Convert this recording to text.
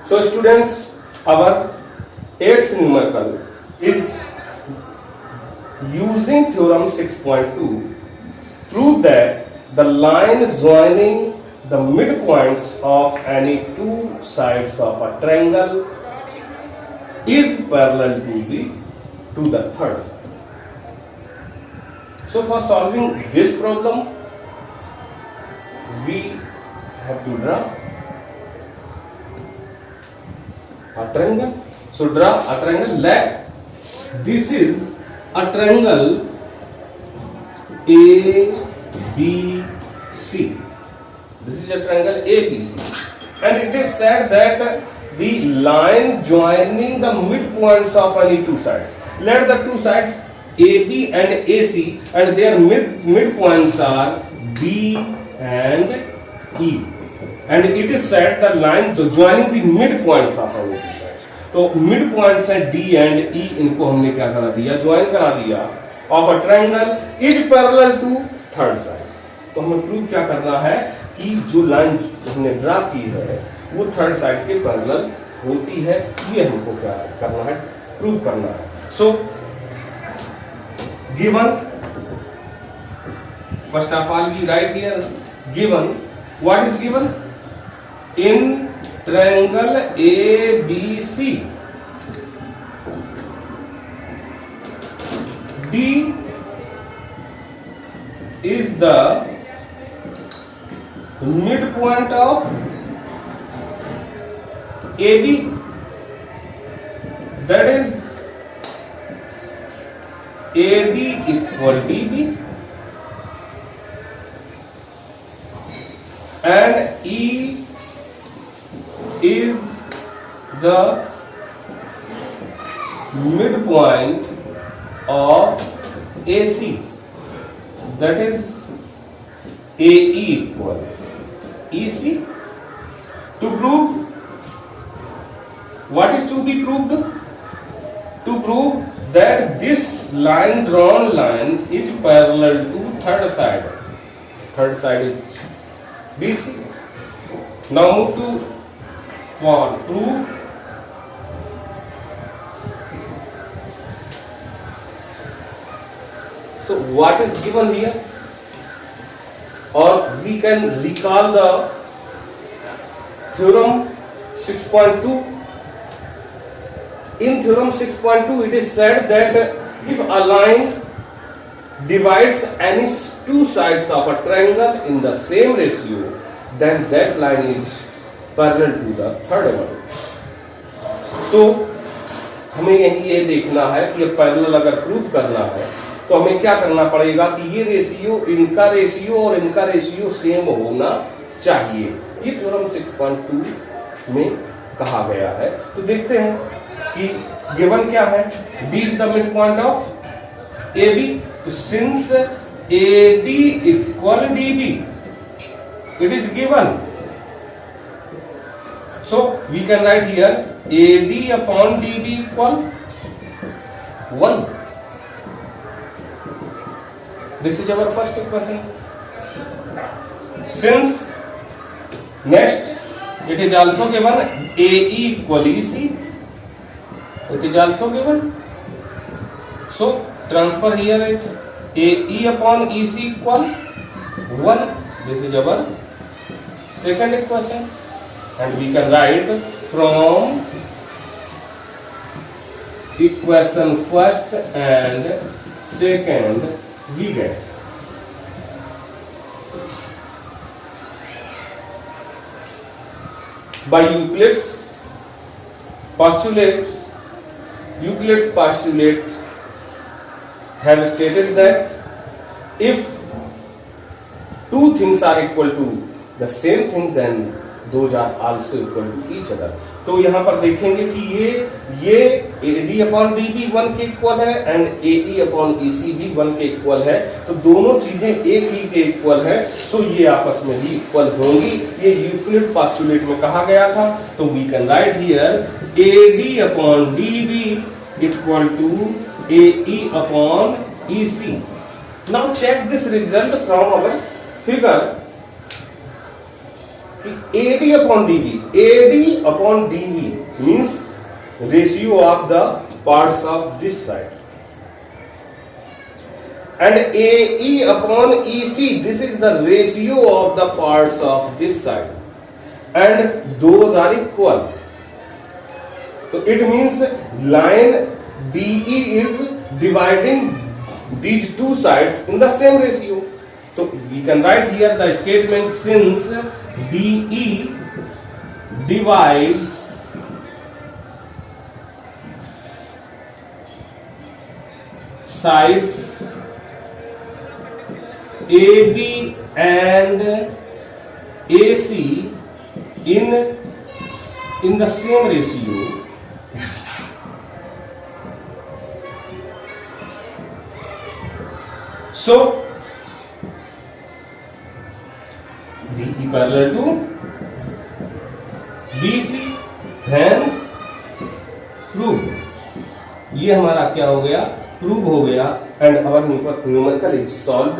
So students, our eighth numerical is using theorem 6.2 prove that the line joining the midpoints of any two sides of a triangle is parallel to the third side. So for solving this problem, we have to draw a triangle. So draw a triangle. Let this is a triangle ABC. This is a triangle ABC, and it is said that the line joining the midpoints of any two sides. Let the two sides AB and AC, and their midpoints are B and E, and it is said the line joining the midpoints of any two sides. तो midpoints है D and E, इनको हमने क्या करा दिया, join करा दिया of a triangle is parallel to third side. तो हमें प्रूव क्या करना है कि जो लाइन हमने ड्रा की है वो थर्ड साइड के पैरेलल होती है, ये हमको क्या करना है, प्रूव करना है. So given, first of all we write here given. What is given? In triangle ABC D is the midpoint of AB, that is AD equal DB, and E is the midpoint of AC, that is AE equal EC. To prove, what is to be proved? To prove that this line, drawn line, is parallel to third side. Third side is BC. Now move to for proof. So what is given here? Or we can recall the theorem 6.2. In theorem 6.2 it is said that if a line divides any two sides of a triangle in the same ratio, then that line is parallel to the third one. तो हमें यही ये देखना है कि ये parallel अगर prove करना है तो हमें क्या करना पड़ेगा कि ये रेशियो, इनका रेशियो और इनका रेशियो सेम होना चाहिए. ये थ्योरम 6.2 में कहा गया है. तो देखते हैं कि गिवन क्या है. D is the mid point of AB. तो since AD equal DB, it is given. So we can write here AD upon DB equal 1. This is our first equation. Since next it is also given AE equal EC, it is also given. So transfer here it AE upon EC equal 1. This is our second equation, and we can write from equation first and second we get by Euclid's postulates. Euclid's postulates have stated that if two things are equal to the same thing, then those are also equal to each other. तो यहाँ पर देखेंगे कि ये AD upon DB 1 के equal है and AE upon EC भी 1 के इक्वल है. तो दोनों चीजें एक ही के इक्वल है, सो ये आपस में भी इक्वल होंगी. ये यूक्लिड पोस्टुलेट में कहा गया था. तो we can write here AD upon DB equal to AE upon EC. Now check this result from our figure कि AD upon DB, AD upon DB means ratio of the parts of this side, and AE upon EC, this is the ratio of the parts of this side, and those are equal. So it means line DE is dividing these two sides in the same ratio. So we can write here the statement, since DE divides sides AD and AC in the same ratio, so DE parallel to BC, hence prove. ये हमारा क्या हो गया, prove हो गया, and our numerical is solved.